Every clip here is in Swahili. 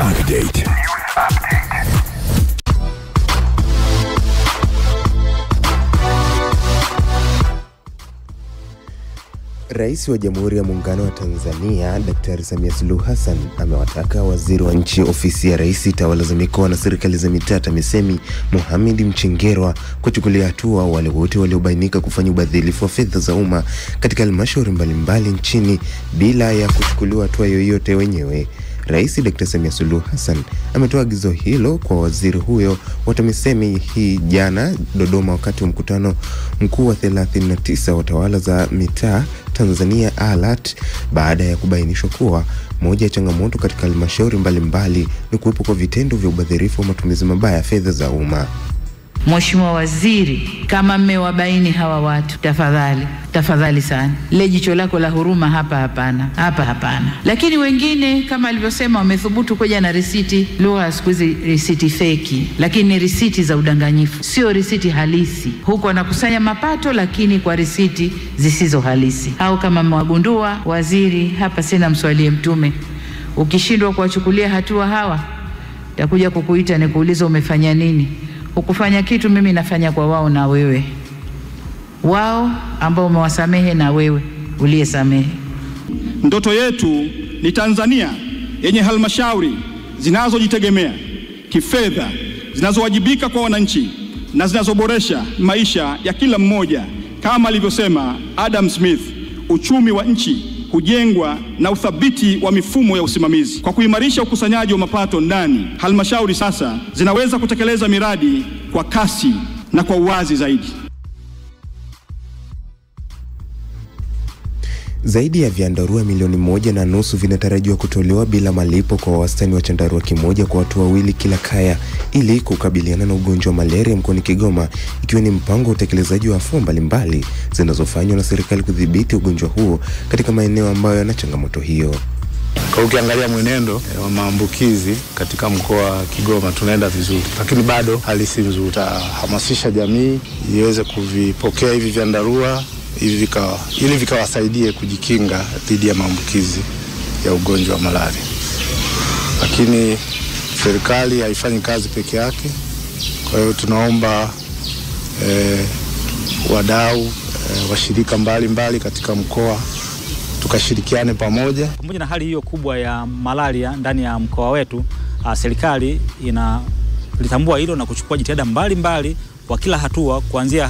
Update. Rais wa Jamhuri ya Muungano wa Tanzania Daktari Samia Suluhu Hassan amewataka Waziri wa Nchi Ofisi ya Rais, Tawala za Mikoa na Serikali za Mitaa TAMISEMI Mohamed Mchengerwa kuchukulia hatua wale wote waliobainika kufanya ubadhilifu wa fedha za umma katika halmashauri mbalimbali nchini bila ya kuchukuliwa hatua yoyote wenyewe. Rais Dr. Samia Suluhu Hassan ametoa agizo hilo kwa waziri huyo wa TAMISEMI hii jana Dodoma wakati wa mkutano mkuu wa 39 wa Tawala za Mitaa Tanzania ALAT, baada ya kubainishwa kuwa moja ya changamoto katika halmashauri mbalimbali ni kuwepo kwa vitendo vya ubadhirifu wa matumizi mabaya ya fedha za umma. Mheshimiwa Waziri, kama mmewabaini hawa watu, tafadhali sana, le jicho lako la huruma hapana. Lakini wengine kama alivyosema wamethubutu kuja na risiti, lugha siku hizi risiti feki, lakini ni risiti za udanganyifu, sio risiti halisi. Huko wanakusanya mapato lakini kwa risiti zisizo halisi. Au kama mwagundua, Waziri, hapa sina mswalie Mtume, ukishindwa kuwachukulia hatua hawa, takuja kukuita nikuuliza umefanya nini. Ukufanya kitu, mimi nafanya kwa wao na wewe. Wao ambao umewasamehe na wewe uliyesamehe. Ndoto yetu ni Tanzania yenye halmashauri zinazojitegemea kifedha, zinazowajibika kwa wananchi na zinazoboresha maisha ya kila mmoja. Kama alivyosema Adam Smith, uchumi wa nchi hujengwa na uthabiti wa mifumo ya usimamizi. Kwa kuimarisha ukusanyaji wa mapato ndani, halmashauri sasa zinaweza kutekeleza miradi kwa kasi na kwa uwazi zaidi. Zaidi ya vyandarua milioni 1.5 vinatarajiwa kutolewa bila malipo kwa wastani wa chandarua kimoja kwa watu wawili kila kaya ili kukabiliana na ugonjwa wa malaria mkoani Kigoma, ikiwa ni mpango wa utekelezaji wa afua mbalimbali zinazofanywa na serikali kudhibiti ugonjwa huo katika maeneo ambayo yana changamoto hiyo. Kwa ukiangalia mwenendo wa maambukizi katika mkoa wa Kigoma tunaenda vizuri, lakini bado hali si nzuri. Hamasisha jamii iweze kuvipokea hivi vyandarua ili vikawasaidie kujikinga dhidi ya maambukizi ya ugonjwa wa malaria. Lakini serikali haifanyi kazi peke yake. Kwa hiyo tunaomba wadau, washirika mbalimbali katika mkoa tukashirikiane pamoja. Pamoja na hali hiyo kubwa ya malaria ndani ya mkoa wetu, serikali inalitambua hilo na kuchukua jitihada mbalimbali kwa kila hatua, kuanzia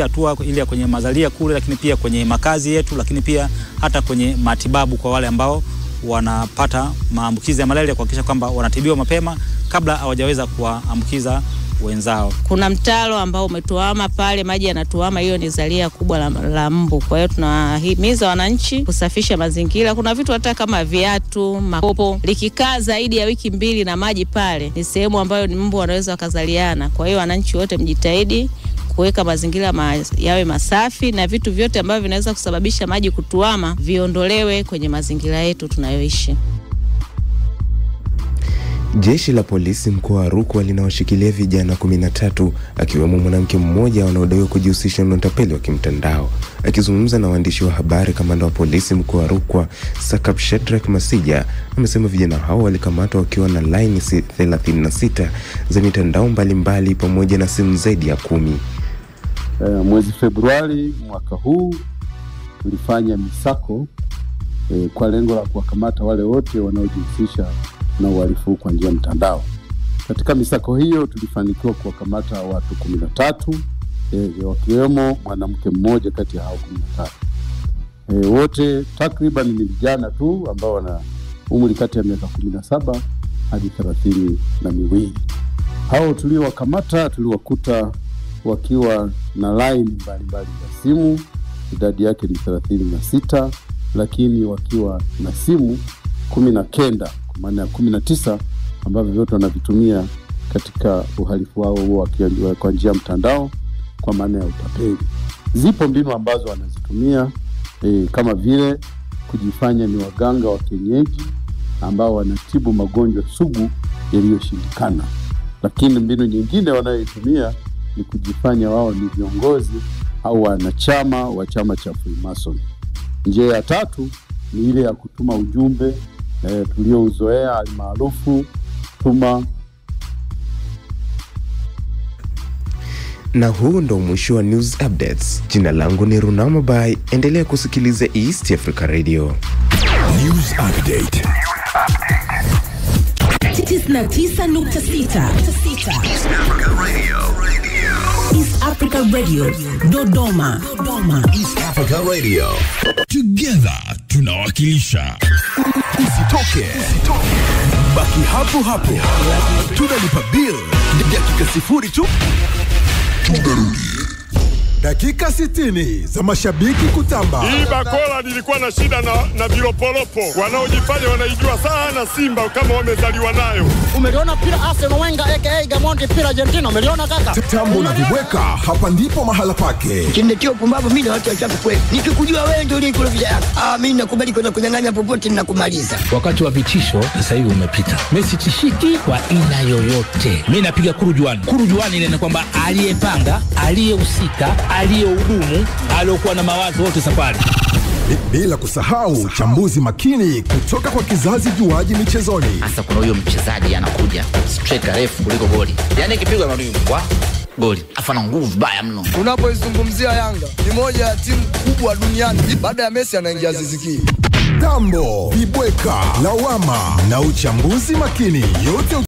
hatua ile kwenye mazalia kule, lakini pia kwenye makazi yetu, lakini pia hata kwenye matibabu kwa wale ambao wanapata maambukizi ya malaria, kuhakikisha kwamba wanatibiwa mapema kabla hawajaweza kuambukiza wenzao. Kuna mtaro ambao umetuama pale, maji yanatuama, hiyo ni zalia kubwa la mbu. Kwa hiyo tunahimiza wananchi kusafisha mazingira. Kuna vitu hata kama viatu, makopo, likikaa zaidi ya wiki 2 na maji pale, ni sehemu ambayo ni mbu wanaweza wakazaliana. Kwa hiyo wananchi wote mjitahidi kuweka mazingira yawe masafi, na vitu vyote ambavyo vinaweza kusababisha maji kutuama viondolewe kwenye mazingira yetu tunayoishi. Jeshi la polisi mkoa wa Rukwa linawashikilia vijana 13 akiwemo mwanamke mmoja wanaodaiwa kujihusisha na utapeli wa kimtandao. Akizungumza na waandishi wa habari, kamanda wa polisi mkoa wa Rukwa Sakap Shadrack Masija amesema vijana hao walikamatwa wakiwa na line 36 za mitandao mbalimbali pamoja na simu zaidi ya 10. Mwezi Februari mwaka huu tulifanya misako kwa lengo la kuwakamata wale wote wanaojihusisha na uhalifu kwa njia ya mtandao. Katika misako hiyo tulifanikiwa kuwakamata watu 13, wakiwemo mwanamke mmoja kati ya hao 13. Wote takriban ni vijana tu ambao wana umri kati ya miaka 17 hadi 32. Hao tuliowakamata tuliwakuta wakiwa na line mbalimbali za simu, idadi yake ni 36, lakini wakiwa na simu 19, kwa maana ya 19 ambavyo vyote wanavitumia katika uhalifu wao huo kwa njia ya mtandao kwa maana ya utapeli. Zipo mbinu ambazo wanazitumia kama vile kujifanya ni waganga wa kienyeji ambao wanatibu magonjwa sugu yaliyoshindikana. Lakini mbinu nyingine wanayoitumia ni kujifanya wao ni viongozi au wanachama wa chama cha Freemason. Njia ya tatu ni ile ya kutuma ujumbe tuliouzoea almaarufu tuma. Na huu ndo mwisho wa news updates. Jina langu ni Runama Bai. Endelea kusikiliza East Africa Radio. News Update. 99.6 East Africa Radio. Dodoma. East Africa Radio. Together tunawakilisha. Usitoke. Baki hapo. Tunalipa bill. Dakika 0 tu. Tunarudi. Dakika 60 za mashabiki kutamba. Hii bakola nilikuwa na shida na vilopolopo wanaojifanya wanaijua sana Simba kama wamezaliwa nayo. Umeliona pira Arsenal Wenger aka Gamondi pira Argentina, umeliona kaka? Tambo na vibweka, hapa ndipo mahala pake. Kinetio pumbavu mimi na watu wachafu kweli. Nikikujua wewe ndio ulikulofisha yako. Mimi nakubali kwenda kunyang'anya popote ninakumaliza. Wakati wa vitisho sasa hivi umepita. Messi tishiki kwa aina yoyote. Mimi napiga kurujuani ile ni kwamba aliyepanga, aliyehusika, aliyehudumu, aliyokuwa na mawazo wote safari. Bila kusahau chambuzi makini kutoka kwa kizazi juaji michezoni. Hasa kuna huyo mchezaji anakuja striker refu kuliko goli. Yaani ikipigwa na goli afana nguvu baya mno. Unapoizungumzia Yanga ni moja ya timu kubwa duniani. Baada ya Messi anaingia Aziz Ki. Tambo, vibweka, lawama na uchambuzi makini yote